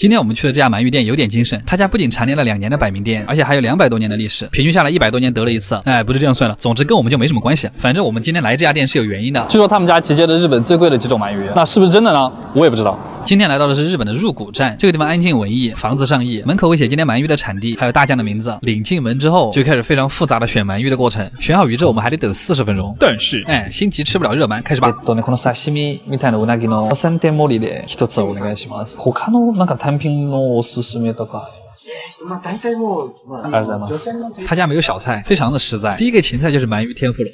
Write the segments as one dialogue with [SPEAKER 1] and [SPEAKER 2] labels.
[SPEAKER 1] 今天我们去的这家鳗鱼店有点精神，他家不仅蝉联了2年的百名店，而且还有200多年的历史，平均下来100多年得了一次。哎，不是这样算的，总之跟我们就没什么关系。反正我们今天来这家店是有原因的。
[SPEAKER 2] 据说他们家集结了日本最贵的几种鳗鱼，那是不是真的呢？我也不知道。
[SPEAKER 1] 今天来到的是日本的入谷站，这个地方安静文艺，房子上亿，门口会写今天鳗鱼的产地，还有大将的名字。领进门之后就开始非常复杂的选鳗鱼的过程，选好鱼之后我们还得等40分钟。
[SPEAKER 2] 但是，
[SPEAKER 1] 心急吃不了热鳗，开始吧。
[SPEAKER 2] この刺身みたいなうなぎの3点盛りで一つお願いします。他のなんか単品のおすすめとか。大体もうありがとうございます。
[SPEAKER 1] 他家没有小菜，非常的实在。第一个芹菜就是鳗鱼天妇罗。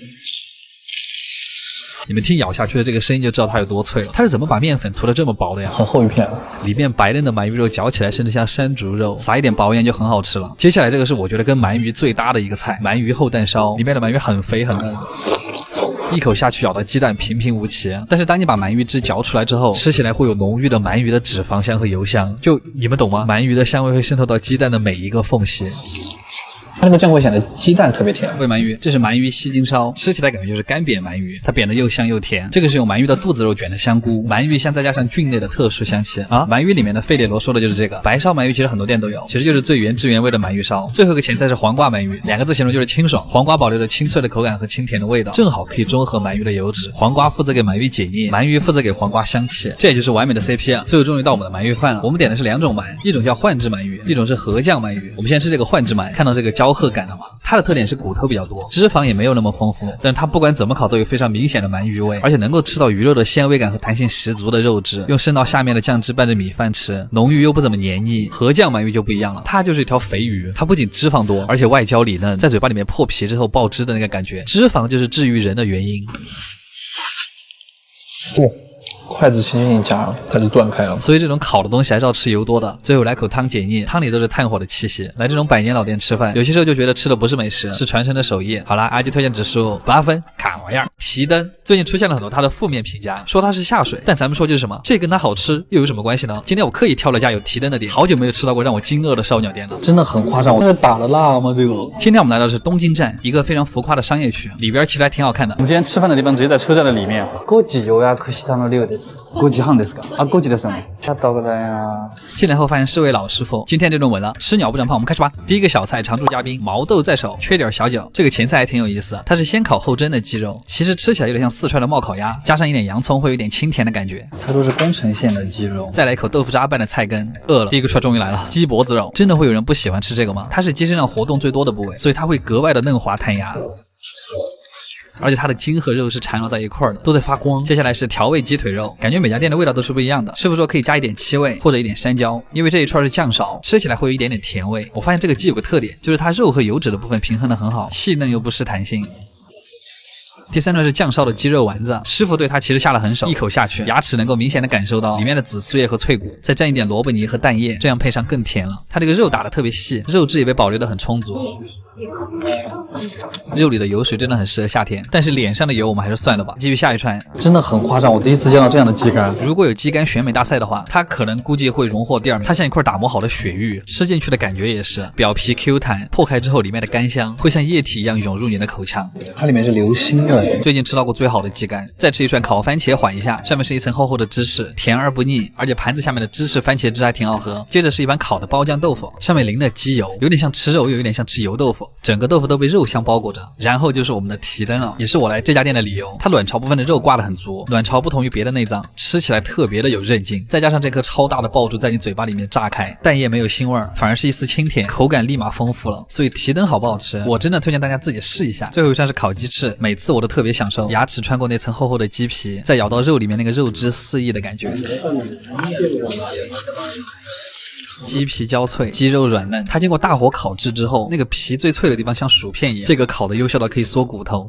[SPEAKER 1] 你们听咬下去的这个声音就知道它有多脆了。它是怎么把面粉涂得这么薄的呀？
[SPEAKER 2] 很厚一片，
[SPEAKER 1] 里面白嫩的鳗鱼肉嚼起来甚至像山竹肉，撒一点薄盐就很好吃了。接下来这个是我觉得跟鳗鱼最搭的一个菜，鳗鱼厚蛋烧，里面的鳗鱼很肥很嫩。一口下去咬到鸡蛋平平无奇，但是当你把鳗鱼汁嚼出来之后，吃起来会有浓郁的鳗鱼的脂肪香和油香，就你们懂吗？鳗鱼的香味会渗透到鸡蛋的每一个缝隙。
[SPEAKER 2] 它那个酱会显得鸡蛋特别甜。
[SPEAKER 1] 喂鳗鱼，这是鳗鱼西京烧，吃起来感觉就是干煸鳗鱼，它煸得又香又甜。这个是用鳗鱼的肚子肉卷的香菇，鳗鱼香再加上菌类的特殊香气啊。鳗鱼里面的费列罗说的就是这个。白烧鳗鱼其实很多店都有，其实就是最原汁原味的鳗鱼烧。最后一个前菜是黄瓜鳗鱼，2个字形容就是清爽。黄瓜保留着清脆的口感和清甜的味道，正好可以中和鳗鱼的油脂。黄瓜负责给鳗鱼解腻，鳗鱼负责给黄瓜香气，这也就是完美的 CP 啊。最后终于到我们的鳗鱼饭了，我们点的是2种鳗，一种叫幻制鳗鱼，一种是河酱鳗鱼。我们先吃这个幻制鳗，看到这个焦褐感了吗？它的特点是骨头比较多，脂肪也没有那么丰富，但是它不管怎么烤都有非常明显的鳗鱼味，而且能够吃到鱼肉的鲜味感和弹性十足的肉质。用渗到下面的酱汁拌着米饭吃，浓郁又不怎么黏腻。河酱鳗鱼就不一样了，它就是一条肥鱼，它不仅脂肪多，而且外焦里嫩，在嘴巴里面破皮之后爆汁的那个感觉，脂肪就是治愈人的原因。
[SPEAKER 2] 筷子轻轻一夹，它就断开了。
[SPEAKER 1] 所以这种烤的东西还是要吃油多的。最后来口汤解腻，汤里都是炭火的气息。来这种百年老店吃饭，有些时候就觉得吃的不是美食，是传承的手艺。好啦，阿基推荐指数8分，看玩意儿。提灯最近出现了很多它的负面评价，说它是下水，但咱们说就是什么，这跟它好吃又有什么关系呢？今天我刻意挑了家有提灯的店，好久没有吃到过让我惊愕的烧鸟店了，
[SPEAKER 2] 真的很夸张。这是打了蜡吗？这个？
[SPEAKER 1] 今天我们来到的是东京站，一个非常浮夸的商业区，里边其实还挺好看的。
[SPEAKER 2] 我们今天吃饭的地方直接在车站的里面。5時予約したの量です。5時半ですか？あ、5時ですよね。ありがとうございます。
[SPEAKER 1] 进来后发现是位老师傅，今天这顿稳了，吃鸟不长胖，我们开始吧。第一个小菜，常驻嘉宾毛豆在手，缺点小酒。这个前菜还挺有意思，它是先烤后蒸的鸡肉，其实吃起来有点像四川的冒烤鸭，加上一点洋葱，会有点清甜的感觉。
[SPEAKER 2] 它都是宫城县的鸡肉。再
[SPEAKER 1] 来一口豆腐渣拌的菜根，饿了。第一个出来终于来了，鸡脖子肉，真的会有人不喜欢吃这个吗？它是鸡身上活动最多的部位，所以它会格外的嫩滑弹牙。而且它的筋和肉是缠绕在一块的，都在发光。接下来是调味鸡腿肉，感觉每家店的味道都是不一样的。师傅说可以加一点七味或者一点山椒，因为这一串是酱烧，吃起来会有一点点甜味。我发现这个鸡有个特点，就是它肉和油脂的部分平衡的很好，细嫩又不失弹性。第三段是酱烧的鸡肉丸子，师傅对它其实下了狠手，一口下去，牙齿能够明显的感受到里面的紫苏叶和脆骨，再蘸一点萝卜泥和蛋液，这样配上更甜了。它这个肉打得特别细，肉质也被保留得很充足。肉里的油水真的很适合夏天，但是脸上的油我们还是算了吧。继续下一串，
[SPEAKER 2] 真的很夸张，我第一次见到这样的鸡肝。
[SPEAKER 1] 如果有鸡肝选美大赛的话，它可能估计会荣获第2名。它像一块打磨好的鳕鱼，吃进去的感觉也是表皮 Q 弹，破开之后里面的干香会像液体一样涌入你的口腔。
[SPEAKER 2] 它里面是流心的，
[SPEAKER 1] 最近吃到过最好的鸡肝。再吃一串烤番茄缓一下，上面是一层厚厚的芝士，甜而不腻，而且盘子下面的芝士番茄汁还挺好喝。接着是一碗烤的包酱豆腐，上面淋的鸡油，有点像吃肉又有点像吃油豆腐，整个豆腐都被肉香包裹着。然后就是我们的提灯了，也是我来这家店的理由。它卵巢部分的肉挂得很足，卵巢不同于别的内脏，吃起来特别的有韧劲，再加上这颗超大的爆珠在你嘴巴里面炸开，蛋液没有腥味，反而是一丝清甜，口感立马丰富了。所以提灯好不好吃，我真的推荐大家自己试一下。最后一串是烤鸡翅，每次我都特别享受牙齿穿过那层厚厚的鸡皮，再咬到肉里面那个肉汁四溢的感觉。鸡皮焦脆，鸡肉软嫩，它经过大火烤制之后，那个皮最脆的地方像薯片一样，这个烤的优秀到可以缩骨头。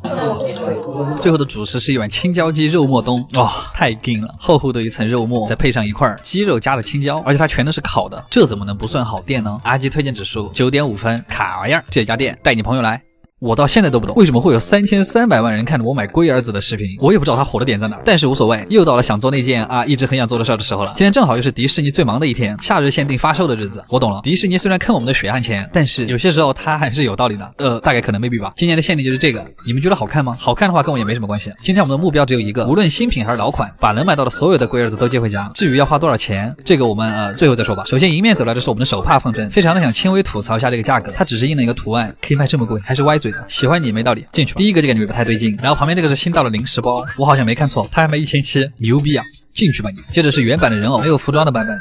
[SPEAKER 1] 最后的主食是一碗青椒鸡肉末冬，太劲了，厚厚的一层肉末，再配上一块鸡肉加了青椒，而且它全都是烤的，这怎么能不算好店呢？阿基推荐指数9.5分，卡玩意儿，这家店带你朋友来。我到现在都不懂为什么会有3300万人看着我买龟儿子的视频，我也不知道他火的点在哪儿，但是无所谓，又到了想做那件一直很想做的事儿的时候了。今天正好又是迪士尼最忙的一天，夏日限定发售的日子。我懂了，迪士尼虽然坑我们的血汗钱，但是有些时候它还是有道理的。大概可能maybe吧。今年的限定就是这个，你们觉得好看吗？好看的话跟我也没什么关系。今天我们的目标只有一个，无论新品还是老款，把能买到的所有的龟儿子都接回家。至于要花多少钱，这个我们最后再说吧。首先迎面走来的是我们的手帕风筝，非常的想轻微吐槽一下这个价格，它只是印了一个图案，可以卖这么贵，还是歪嘴的。喜欢你没道理，进去吧。第一个就感觉不太对劲，然后旁边这个是新到的零食包，我好像没看错，它还卖1700，牛逼啊！进去吧你。接着是原版的人偶，没有服装的版本。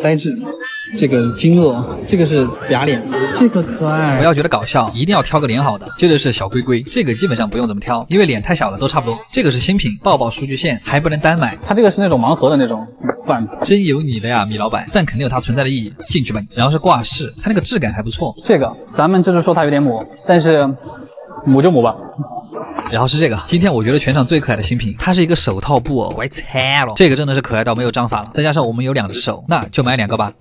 [SPEAKER 2] 呆滞，这个金鳄，这个是哑脸，这个可爱。
[SPEAKER 1] 不要觉得搞笑，一定要挑个脸好的。接着是小龟龟，这个基本上不用怎么挑，因为脸太小了，都差不多。这个是新品，抱抱数据线，还不能单买。
[SPEAKER 2] 它这个是那种盲盒的那种饭，
[SPEAKER 1] 真有你的呀，米老板，但肯定有它存在的意义。进去吧你。然后是挂饰，它那个质感还不错。
[SPEAKER 2] 这个咱们就是说它有点母，但是母就母吧。
[SPEAKER 1] 然后是这个，今天我觉得全场最可爱的新品，它是一个手套布偶，乖惨了，这个真的是可爱到没有章法了。再加上我们有2只手，那就买2个吧。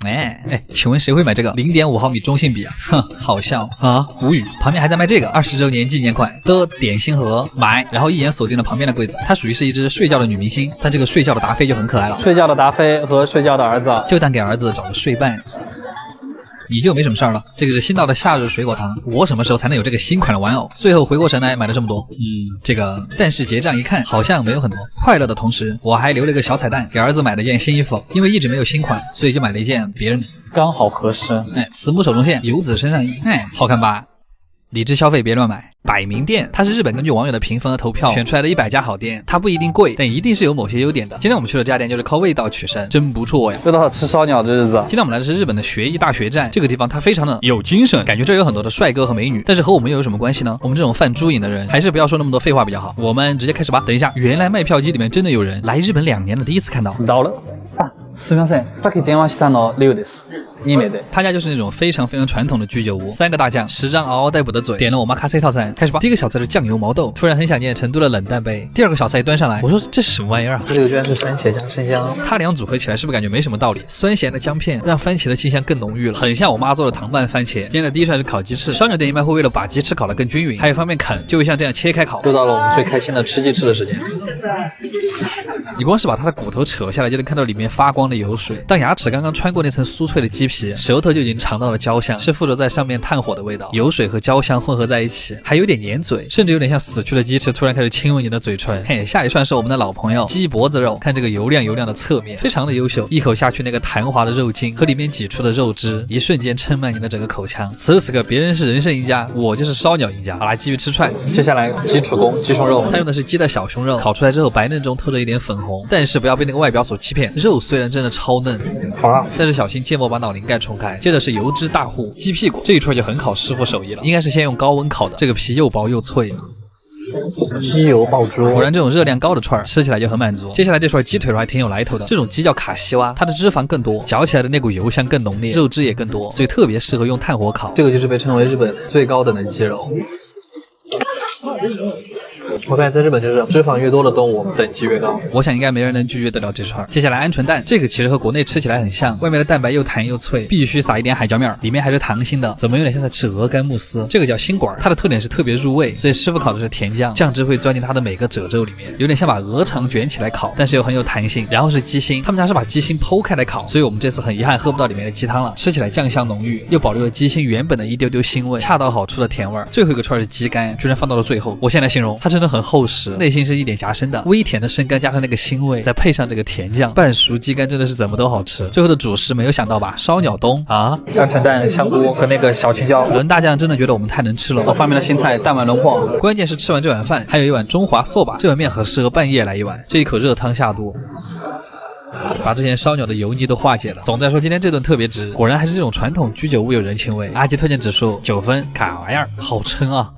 [SPEAKER 1] 请问谁会买这个0.5毫米中性笔啊？哼，好笑啊，无语。旁边还在卖这个20周年纪念款的点心盒，买，然后一眼锁定了旁边的柜子。它属于是一只睡觉的女明星，但这个睡觉的达菲就很可爱了。
[SPEAKER 2] 睡觉的达菲和睡觉的儿子，
[SPEAKER 1] 就当给儿子找个睡伴。你就没什么事儿了。这个是新到的夏日水果糖，我什么时候才能有这个新款的玩偶？最后回过神来买了这么多，这个，但是结账一看好像没有很多。快乐的同时，我还留了一个小彩蛋，给儿子买了件新衣服，因为一直没有新款，所以就买了一件别人的，
[SPEAKER 2] 刚好合适。
[SPEAKER 1] 慈母手中线，游子身上衣，好看吧？理智消费，别乱买。百名店，它是日本根据网友的评分和投票选出来的100家好店，它不一定贵，但一定是有某些优点的。今天我们去的这家店就是靠味道取胜，真不错呀！
[SPEAKER 2] 又到了吃烧鸟的日子。
[SPEAKER 1] 今天我们来的是日本的学艺大学站，这个地方它非常的有精神，感觉这有很多的帅哥和美女，但是和我们又有什么关系呢？我们这种犯猪瘾的人，还是不要说那么多废话比较好。我们直接开始吧。等一下，原来卖票机里面真的有人来日本2年了，第一次看到。
[SPEAKER 2] 到了。すみません。さっき電話したのリュウです。2名で。
[SPEAKER 1] 他家就是那种非常传统的居酒屋，3个大酱，10张嗷嗷待哺的嘴，点了我妈咖啡套餐，开始吧。第一个小菜是酱油毛豆，突然很想念成都的冷淡杯。第2个小菜一端上来，我说这什么玩意儿啊？
[SPEAKER 2] 这个居然是番茄加生姜，
[SPEAKER 1] 它俩组合起来是不是感觉没什么道理？酸咸的姜片让番茄的清香更浓郁了，很像我妈做的糖拌番茄。今天的第一串是烤鸡翅，烧鸟店一般会为了把鸡翅烤得更均匀，还有方便啃，就会像这样切开烤。
[SPEAKER 2] 又到了我们最开心的吃鸡翅的时间。
[SPEAKER 1] 你光是把它的骨头扯下来，就能看到里面发光的油水。当牙齿刚刚穿过那层酥脆的鸡皮，舌头就已经尝到了焦香，是附着在上面炭火的味道。油水和焦香混合在一起，还有点粘嘴，甚至有点像死去的鸡翅突然开始亲吻你的嘴唇。下一串是我们的老朋友鸡脖子肉，看这个油亮的侧面，非常的优秀。一口下去，那个弹滑的肉筋和里面挤出的肉汁，一瞬间撑满你的整个口腔。此时此刻，别人是人生赢家，我就是烧鸟赢家。好啦，继续吃串。
[SPEAKER 2] 接下来鸡楚宫鸡胸肉，
[SPEAKER 1] 它用的是鸡的小胸肉，烤出来之后白嫩中透着一点粉红，但是不要被那个外表所欺骗，肉虽然真的超嫩，
[SPEAKER 2] 好了，
[SPEAKER 1] 但是小心芥末把脑鳞盖冲开。接着是油脂大户鸡屁股，这一串就很考师傅手艺了，应该是先用高温烤的，这个皮又薄又脆。
[SPEAKER 2] 鸡油爆珠，
[SPEAKER 1] 果然这种热量高的串吃起来就很满足。接下来这串鸡腿肉还挺有来头的，这种鸡叫卡西蛙，它的脂肪更多，嚼起来的那股油香更浓烈，肉汁也更多，所以特别适合用炭火烤。
[SPEAKER 2] 这个就是被称为日本最高等的鸡肉。我发现在日本就是脂肪越多的动物等级越高，
[SPEAKER 1] 我想应该没人能拒绝得了这串。接下来鹌鹑蛋，这个其实和国内吃起来很像，外面的蛋白又弹又脆，必须撒一点海椒面，里面还是溏心的，怎么有点像在吃鹅肝慕斯。这个叫心管，它的特点是特别入味，所以师傅烤的是甜酱，酱汁会钻进它的每个褶皱里面，有点像把鹅肠卷起来烤，但是又很有弹性。然后是鸡心，他们家是把鸡心剖开来烤，所以我们这次很遗憾喝不到里面的鸡汤了，吃起来酱香浓郁，又保留了鸡心原本的一丢丢腥味，恰到好处的甜味。最后一个串是鸡肝，居然放到了最后，我现在形容它真的很厚实，内心是一点夹生的，微甜的生肝加上那个腥味，再配上这个甜酱，半熟鸡肝真的是怎么都好吃。最后的主食没有想到吧？烧鸟冬啊，
[SPEAKER 2] 鹌鹑蛋、香菇和那个小青椒。
[SPEAKER 1] 伦大酱真的觉得我们太能吃了，
[SPEAKER 2] 我发明了新菜蛋碗龙破。
[SPEAKER 1] 关键是吃完这碗饭，还有一碗中华寿把，这碗面很适合半夜来一碗，这一口热汤下肚，把之前烧鸟的油腻都化解了。总的来说，今天这顿特别值，果然还是这种传统居酒屋有人情味。阿吉推荐指数9分，卡玩意儿，好撑啊！